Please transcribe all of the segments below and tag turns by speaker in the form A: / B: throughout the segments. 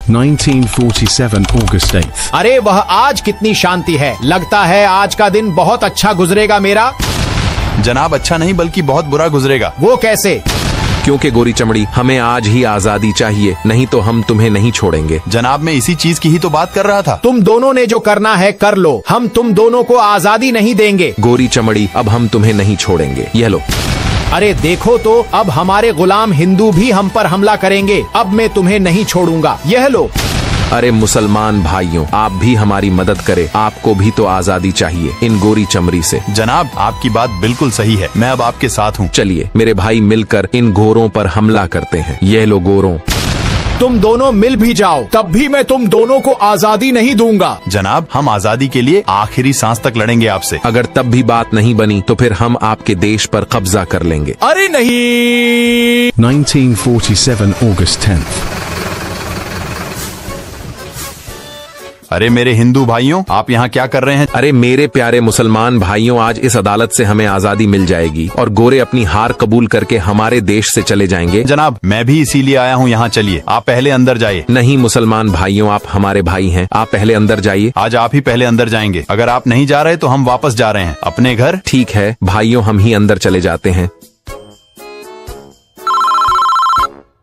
A: 1947 August 8th.
B: अरे वह आज कितनी शांति है, लगता है आज का दिन बहुत अच्छा गुजरेगा मेरा।
C: जनाब अच्छा नहीं बल्कि बहुत बुरा गुजरेगा।
B: वो कैसे?
D: क्योंकि गोरी चमड़ी हमें आज ही आजादी चाहिए, नहीं तो हम तुम्हें नहीं छोड़ेंगे।
C: जनाब मैं इसी चीज की ही तो बात कर रहा था।
B: तुम दोनों ने जो करना है कर लो, हम तुम दोनों को आजादी नहीं देंगे।
D: गोरी चमड़ी अब हम तुम्हें नहीं छोड़ेंगे, यह लो।
B: अरे देखो तो अब हमारे गुलाम हिंदू भी हम पर हमला करेंगे, अब मैं तुम्हें नहीं छोड़ूंगा, यह लो।
D: अरे मुसलमान भाइयों, आप भी हमारी मदद करें, आपको भी तो आजादी चाहिए इन गोरी चमड़ी से।
C: जनाब आपकी बात बिल्कुल सही है, मैं अब आपके साथ हूँ।
D: चलिए मेरे भाई मिलकर इन गोरों पर हमला करते हैं। ये लो गोरों।
B: तुम दोनों मिल भी जाओ तब भी मैं तुम दोनों को आजादी नहीं दूंगा।
C: जनाब हम आजादी के लिए आखिरी सांस तक लड़ेंगे आपसे।
D: अगर तब भी बात नहीं बनी तो फिर हम आपके देश पर कब्जा कर लेंगे।
B: अरे नहीं।
A: 1947 August 10th.
C: अरे मेरे हिंदू भाइयों, आप यहाँ क्या कर रहे हैं?
D: अरे मेरे प्यारे मुसलमान भाइयों, आज इस अदालत से हमें आजादी मिल जाएगी और गोरे अपनी हार कबूल करके हमारे देश से चले जाएंगे।
C: जनाब मैं भी इसीलिए आया हूँ यहाँ, चलिए आप पहले अंदर जाइए।
D: नहीं मुसलमान भाइयों, आप हमारे भाई हैं, आप पहले अंदर जाइए।
C: आज आप ही पहले अंदर जाएंगे, अगर आप नहीं जा रहे तो हम वापस जा रहे हैं अपने घर।
D: ठीक है भाइयों, हम ही अंदर चले जाते हैं।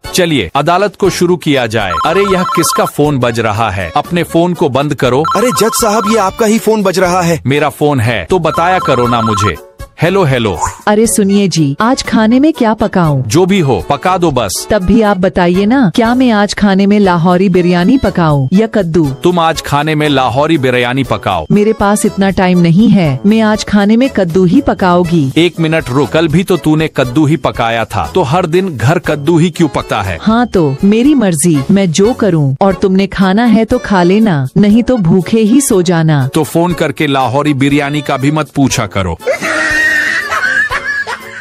E: चलिए अदालत को शुरू किया जाए। अरे यह किसका फोन बज रहा है? अपने फोन को बंद करो।
F: अरे जज साहब ये आपका ही फोन बज रहा है।
E: मेरा फोन है तो बताया करो ना मुझे। Hello hello.
G: अरे सुनिए जी, आज खाने में क्या पकाऊं?
E: जो भी हो पका दो बस।
G: तब भी आप बताइए ना, क्या मैं आज खाने में लाहौरी बिरयानी पकाऊं या कद्दू?
E: तुम आज खाने में लाहौरी बिरयानी पकाओ।
G: मेरे पास इतना टाइम नहीं है, मैं आज खाने में कद्दू ही पकाओगी।
E: 1 मिनट रुक, कल भी तो तूने कद्दू ही पकाया था, तो हर दिन घर कद्दू ही क्यों पकता है?
G: हाँ तो मेरी मर्जी, मैं जो करूँ, और तुमने खाना है तो खा लेना, नहीं तो भूखे ही सो जाना।
E: तो फोन करके लाहौरी बिरयानी का भी मत पूछा करो।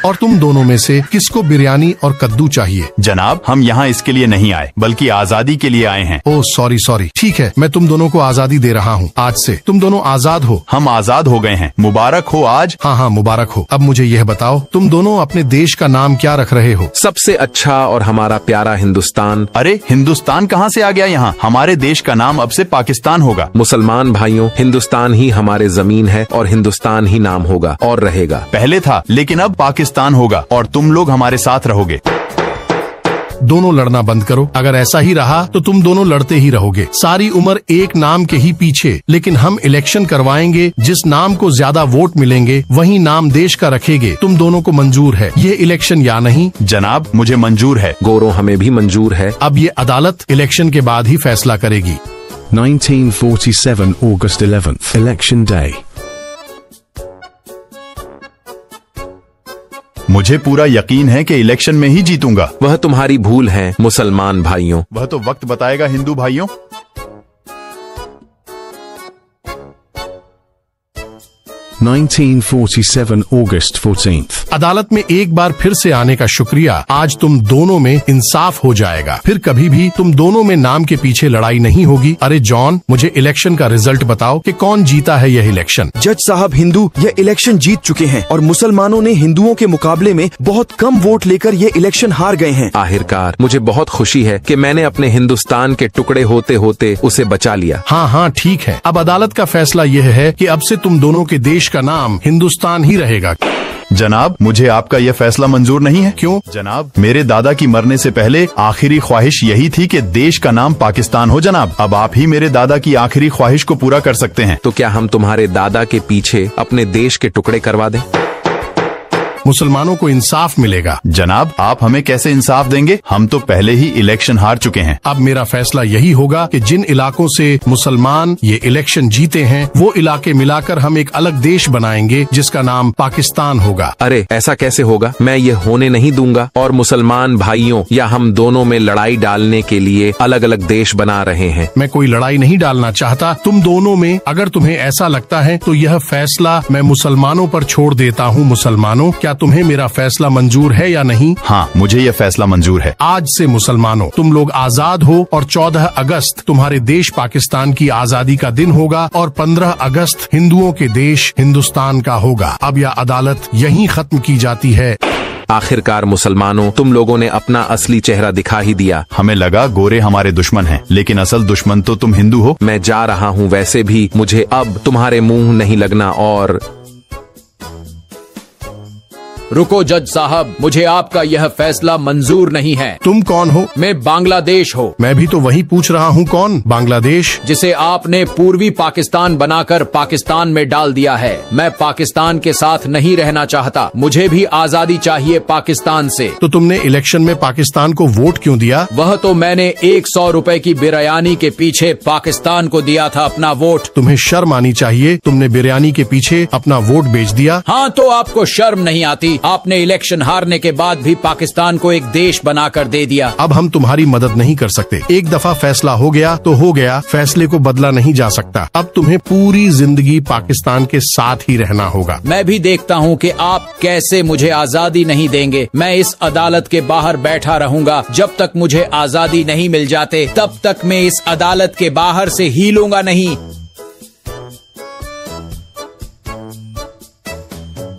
H: और तुम दोनों में से किसको बिरयानी और कद्दू चाहिए?
C: जनाब हम यहाँ इसके लिए नहीं आए, बल्कि आजादी के लिए आए हैं।
H: ओह सॉरी, ठीक है, मैं तुम दोनों को आजादी दे रहा हूँ। आज से तुम दोनों आजाद हो।
C: हम आजाद हो गए हैं, मुबारक हो आज।
H: हाँ मुबारक हो। अब मुझे यह बताओ, तुम दोनों अपने देश का नाम क्या रख रहे हो?
D: सबसे अच्छा और हमारा प्यारा हिंदुस्तान।
C: अरे हिंदुस्तान कहाँ से आ गया यहाँ? हमारे देश का नाम अब से पाकिस्तान होगा।
D: मुसलमान भाइयों, हिंदुस्तान ही हमारे जमीन है और हिंदुस्तान ही नाम होगा और रहेगा।
C: पहले था लेकिन अब पाकिस्तान होगा और तुम लोग हमारे साथ रहोगे।
H: दोनों लड़ना बंद करो, अगर ऐसा ही रहा तो तुम दोनों लड़ते ही रहोगे सारी उम्र एक नाम के ही पीछे। लेकिन हम इलेक्शन करवाएंगे, जिस नाम को ज्यादा वोट मिलेंगे वही नाम देश का रखेंगे। तुम दोनों को मंजूर है ये इलेक्शन या नहीं?
C: जनाब मुझे मंजूर है।
D: गोरों हमें भी मंजूर है।
H: अब ये अदालत इलेक्शन के बाद ही फैसला करेगी।
A: 1947 August 11th, Election Day.
C: मुझे पूरा यकीन है कि इलेक्शन में ही जीतूंगा।
D: वह तुम्हारी भूल है मुसलमान भाइयों।
C: वह तो वक्त बताएगा हिंदू भाइयों।
A: 1947 August 14th.
H: अदालत में एक बार फिर से आने का शुक्रिया। आज तुम दोनों में इंसाफ हो जाएगा, फिर कभी भी तुम दोनों में नाम के पीछे लड़ाई नहीं होगी। अरे जॉन, मुझे इलेक्शन का रिजल्ट बताओ कि कौन जीता है यह इलेक्शन।
F: जज साहब हिंदू यह इलेक्शन जीत चुके हैं और मुसलमानों ने हिंदुओं के मुकाबले में बहुत कम वोट लेकर ये इलेक्शन हार गए हैं।
D: आखिरकार मुझे बहुत खुशी है कि मैंने अपने हिंदुस्तान के टुकड़े होते होते उसे बचा लिया।
H: हाँ ठीक है। अब अदालत का फैसला यह है कि अब से तुम दोनों के देश का नाम हिंदुस्तान ही रहेगा।
C: जनाब मुझे आपका यह फैसला मंजूर नहीं है।
H: क्यों?
C: जनाब मेरे दादा की मरने से पहले आखिरी ख्वाहिश यही थी कि देश का नाम पाकिस्तान हो। जनाब अब आप ही मेरे दादा की आखिरी ख्वाहिश को पूरा कर सकते हैं।
D: तो क्या हम तुम्हारे दादा के पीछे अपने देश के टुकड़े करवा दें?
H: मुसलमानों को इंसाफ मिलेगा।
C: जनाब आप हमें कैसे इंसाफ देंगे? हम तो पहले ही इलेक्शन हार चुके हैं।
H: अब मेरा फैसला यही होगा कि जिन इलाकों से मुसलमान ये इलेक्शन जीते हैं वो इलाके मिलाकर हम एक अलग देश बनाएंगे जिसका नाम पाकिस्तान होगा।
D: अरे ऐसा कैसे होगा? मैं ये होने नहीं दूंगा। और मुसलमान भाइयों या हम दोनों में लड़ाई डालने के लिए अलग अलग देश बना रहे हैं।
H: मैं कोई लड़ाई नहीं डालना चाहता तुम दोनों में। अगर तुम्हें ऐसा लगता है तो यह फैसला मैं मुसलमानों पर छोड़ देता हूँ। मुसलमानों, क्या तुम्हें मेरा फैसला मंजूर है या नहीं?
C: हाँ मुझे यह फैसला मंजूर है।
H: आज से मुसलमानों तुम लोग आजाद हो और 14 अगस्त तुम्हारे देश पाकिस्तान की आजादी का दिन होगा और 15 अगस्त हिंदुओं के देश हिंदुस्तान का होगा। अब यह अदालत यहीं खत्म की जाती है।
D: आखिरकार मुसलमानों, तुम लोगों ने अपना असली चेहरा दिखा ही दिया।
C: हमें लगा गोरे हमारे दुश्मन हैं, लेकिन असल दुश्मन तो तुम हिंदू हो।
D: मैं जा रहा हूँ, वैसे भी मुझे अब तुम्हारे मुंह नहीं लगना। और
B: रुको जज साहब, मुझे आपका यह फैसला मंजूर नहीं है।
H: तुम कौन हो?
B: मैं बांग्लादेश हो।
H: मैं भी तो वही पूछ रहा हूँ, कौन? बांग्लादेश
B: जिसे आपने पूर्वी पाकिस्तान बनाकर पाकिस्तान में डाल दिया है। मैं पाकिस्तान के साथ नहीं रहना चाहता, मुझे भी आजादी चाहिए पाकिस्तान से।
H: तो तुमने इलेक्शन में पाकिस्तान को वोट क्यों दिया?
B: वह तो मैंने 100 रुपए की बिरयानी के पीछे पाकिस्तान को दिया था अपना वोट।
H: तुम्हें शर्म आनी चाहिए, तुमने बिरयानी के पीछे अपना वोट बेच दिया।
B: हाँ, तो आपको शर्म नहीं आती? आपने इलेक्शन हारने के बाद भी पाकिस्तान को एक देश बनाकर दे दिया।
H: अब हम तुम्हारी मदद नहीं कर सकते। एक दफा फैसला हो गया तो हो गया, फैसले को बदला नहीं जा सकता। अब तुम्हें पूरी जिंदगी पाकिस्तान के साथ ही रहना होगा।
B: मैं भी देखता हूँ कि आप कैसे मुझे आजादी नहीं देंगे। मैं इस अदालत के बाहर बैठा रहूंगा जब तक मुझे आजादी नहीं मिल जाते, तब तक मैं इस अदालत के बाहर से हिलूंगा नहीं।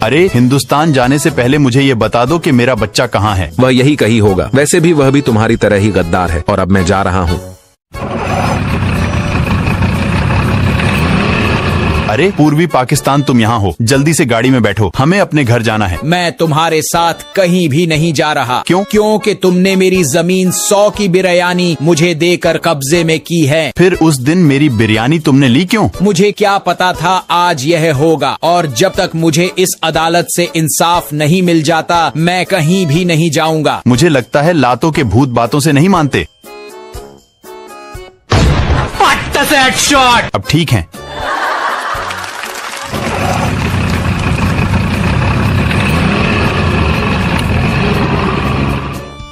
C: अरे, हिंदुस्तान जाने से पहले मुझे ये बता दो कि मेरा बच्चा कहाँ है।
D: वह यही कही होगा। वैसे भी वह भी तुम्हारी तरह ही गद्दार है। और अब मैं जा रहा हूँ।
C: अरे पूर्वी पाकिस्तान, तुम यहाँ हो, जल्दी से गाड़ी में बैठो, हमें अपने घर जाना है।
B: मैं तुम्हारे साथ कहीं भी नहीं जा रहा।
C: क्यों?
B: क्योंकि तुमने मेरी जमीन 100 की बिरयानी मुझे देकर कब्जे में की है।
C: फिर उस दिन मेरी बिरयानी तुमने ली क्यों?
B: मुझे क्या पता था आज यह होगा। और जब तक मुझे इस अदालत से इंसाफ नहीं मिल जाता, मैं कहीं भी नहीं जाऊंगा।
C: मुझे लगता है लातों के भूत बातों से नहीं मानते। अब ठीक है।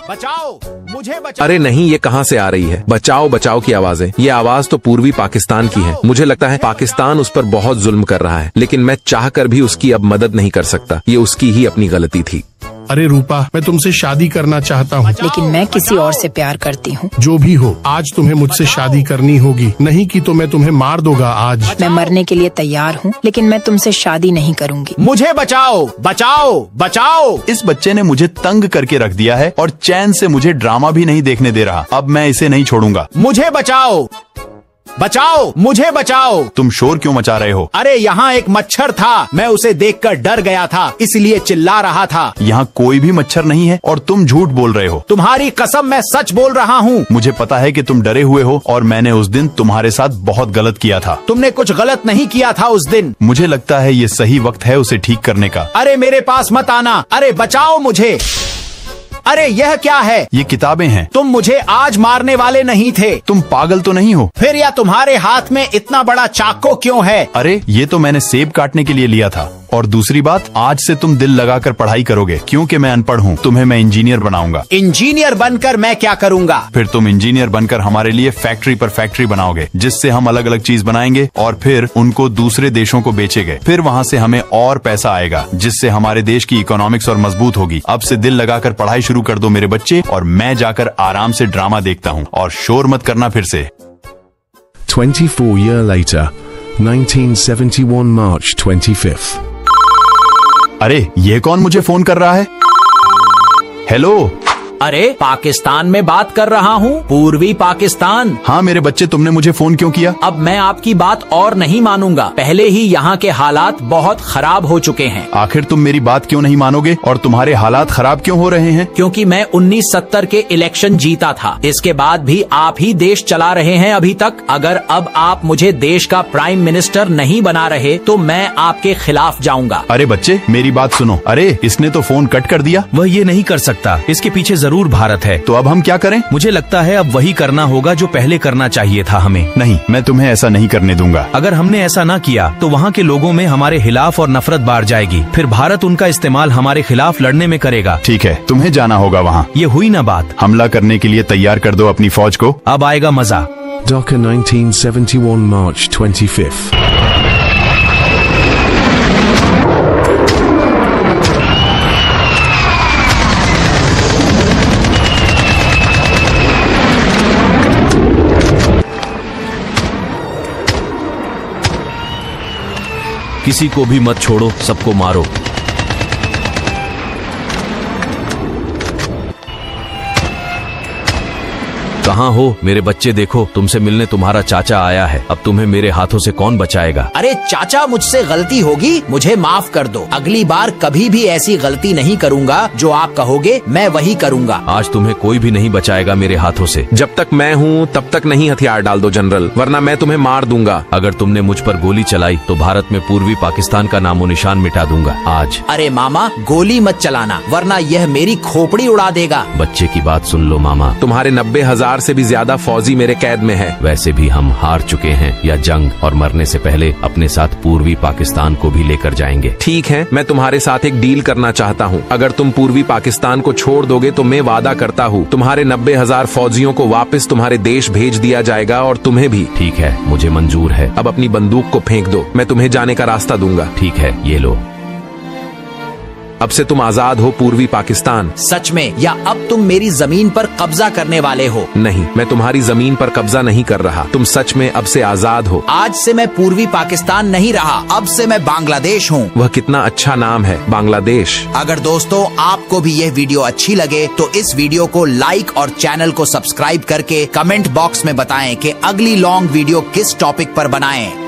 B: बचाओ, मुझे बचाओ।
D: अरे नहीं, ये कहाँ से आ रही है? बचाओ बचाओ की आवाजें। ये आवाज तो पूर्वी पाकिस्तान की है। मुझे लगता है पाकिस्तान उस पर बहुत जुल्म कर रहा है, लेकिन मैं चाहकर भी उसकी अब मदद नहीं कर सकता। ये उसकी ही अपनी गलती थी।
H: अरे रूपा, मैं तुमसे शादी करना चाहता हूँ।
I: लेकिन मैं किसी और से प्यार करती हूँ।
H: जो भी हो, आज तुम्हें मुझसे शादी करनी होगी, नहीं की तो मैं तुम्हें मार दूंगा आज।
I: मैं मरने के लिए तैयार हूँ, लेकिन मैं तुमसे शादी नहीं करूँगी।
B: मुझे बचाओ, बचाओ, बचाओ।
C: इस बच्चे ने मुझे तंग करके रख दिया है और चैन से मुझे ड्रामा भी नहीं देखने दे रहा। अब मैं इसे नहीं छोड़ूंगा।
B: मुझे बचाओ, बचाओ, मुझे बचाओ।
C: तुम शोर क्यों मचा रहे हो?
B: अरे यहाँ एक मच्छर था, मैं उसे देखकर डर गया था, इसलिए चिल्ला रहा था।
C: यहाँ कोई भी मच्छर नहीं है और तुम झूठ बोल रहे हो।
B: तुम्हारी कसम, मैं सच बोल रहा हूँ।
C: मुझे पता है कि तुम डरे हुए हो और मैंने उस दिन तुम्हारे साथ बहुत गलत किया था।
B: तुमने कुछ गलत नहीं किया था उस दिन।
C: मुझे लगता है ये सही वक्त है उसे ठीक करने का।
B: अरे मेरे पास मत आना। अरे बचाओ मुझे। अरे यह क्या है?
C: ये किताबें हैं।
B: तुम मुझे आज मारने वाले नहीं थे।
C: तुम पागल तो नहीं हो?
B: फिर या तुम्हारे हाथ में इतना बड़ा चाकू क्यों है?
C: अरे ये तो मैंने सेब काटने के लिए लिया था। और दूसरी बात, आज से तुम दिल लगाकर पढ़ाई करोगे, क्योंकि मैं अनपढ़ हूँ। तुम्हें मैं इंजीनियर बनाऊंगा।
B: इंजीनियर बनकर मैं क्या करूँगा?
C: फिर तुम इंजीनियर बनकर हमारे लिए फैक्ट्री पर फैक्ट्री बनाओगे, जिससे हम अलग अलग चीज बनाएंगे और फिर उनको दूसरे देशों को बेचेंगे। फिर वहाँ से हमें और पैसा आएगा, जिससे हमारे देश की इकोनॉमिक्स और मजबूत होगी। अब से दिल लगाकर पढ़ाई शुरू कर दो मेरे बच्चे, और मैं जाकर आराम से ड्रामा देखता हूँ। और शोर मत करना फिर से।
A: 24 years later, 1971 March 25th.
C: अरे ये कौन मुझे फोन कर रहा है? हेलो।
B: अरे पाकिस्तान में बात कर रहा हूँ, पूर्वी पाकिस्तान।
C: हाँ मेरे बच्चे, तुमने मुझे फोन क्यों किया?
B: अब मैं आपकी बात और नहीं मानूंगा। पहले ही यहाँ के हालात बहुत खराब हो चुके हैं।
C: आखिर तुम मेरी बात क्यों नहीं मानोगे और तुम्हारे हालात खराब क्यों हो रहे हैं?
B: क्योंकि मैं 1970 के इलेक्शन जीता था। इसके बाद भी आप ही देश चला रहे हैं अभी तक। अगर अब आप मुझे देश का प्राइम मिनिस्टर नहीं बना रहे तो मैं आपके खिलाफ जाऊंगा।
C: अरे बच्चे मेरी बात सुनो। अरे इसने तो फोन कट कर दिया।
E: वह ये नहीं कर सकता, इसके पीछे जरूर भारत है।
C: तो अब हम क्या करें?
E: मुझे लगता है अब वही करना होगा जो पहले करना चाहिए था हमें।
C: नहीं, मैं तुम्हें ऐसा नहीं करने दूंगा।
E: अगर हमने ऐसा ना किया तो वहाँ के लोगों में हमारे खिलाफ और नफरत बाढ़ जाएगी। फिर भारत उनका इस्तेमाल हमारे खिलाफ लड़ने में करेगा।
C: ठीक है, तुम्हें जाना होगा वहाँ।
E: ये हुई ना बात।
C: हमला करने के लिए तैयार कर दो अपनी फौज को।
E: अब आएगा मजा।
A: Dhaka 1971 March 25th.
E: किसी को भी मत छोड़ो, सबको मारो। कहाँ हो मेरे बच्चे? देखो, तुमसे मिलने तुम्हारा चाचा आया है। अब तुम्हें मेरे हाथों से कौन बचाएगा?
B: अरे चाचा, मुझसे गलती होगी, मुझे माफ कर दो। अगली बार कभी भी ऐसी गलती नहीं करूँगा। जो आप कहोगे मैं वही करूँगा।
E: आज तुम्हें कोई भी नहीं बचाएगा मेरे हाथों से।
D: जब तक मैं हूँ तब तक नहीं हथियार डाल दो जनरल, वरना मैं तुम्हें मार दूंगा।
E: अगर तुमने मुझ पर गोली चलाई तो भारत में पूर्वी पाकिस्तान का नामो निशान मिटा दूंगा आज।
B: अरे मामा, गोली मत चलाना, वरना यह मेरी खोपड़ी उड़ा देगा।
E: बच्चे की बात सुन लो मामा।
D: तुम्हारे 90,000 से भी ज्यादा फौजी मेरे कैद में है।
E: वैसे भी हम हार चुके हैं या जंग, और मरने से पहले अपने साथ पूर्वी पाकिस्तान को भी लेकर जाएंगे।
D: ठीक है, मैं तुम्हारे साथ एक डील करना चाहता हूँ। अगर तुम पूर्वी पाकिस्तान को छोड़ दोगे तो मैं वादा करता हूँ तुम्हारे 90,000 फौजियों को वापस तुम्हारे देश भेज दिया जाएगा, और तुम्हें भी।
E: ठीक है, मुझे मंजूर है।
D: अब अपनी बंदूक को फेंक दो, मैं तुम्हें जाने का रास्ता दूंगा।
E: ठीक है, ये लो।
D: अब से तुम आजाद हो पूर्वी पाकिस्तान।
B: सच में, या अब तुम मेरी जमीन पर कब्जा करने वाले हो?
D: नहीं, मैं तुम्हारी जमीन पर कब्जा नहीं कर रहा। तुम सच में अब से आजाद हो।
B: आज से मैं पूर्वी पाकिस्तान नहीं रहा, अब से मैं बांग्लादेश हूँ।
D: वह कितना अच्छा नाम है, बांग्लादेश।
B: अगर दोस्तों आपको भी यह वीडियो अच्छी लगे तो इस वीडियो को लाइक और चैनल को सब्सक्राइब करके कमेंट बॉक्स में बताएं कि अगली लॉन्ग वीडियो किस टॉपिक पर बनाएं।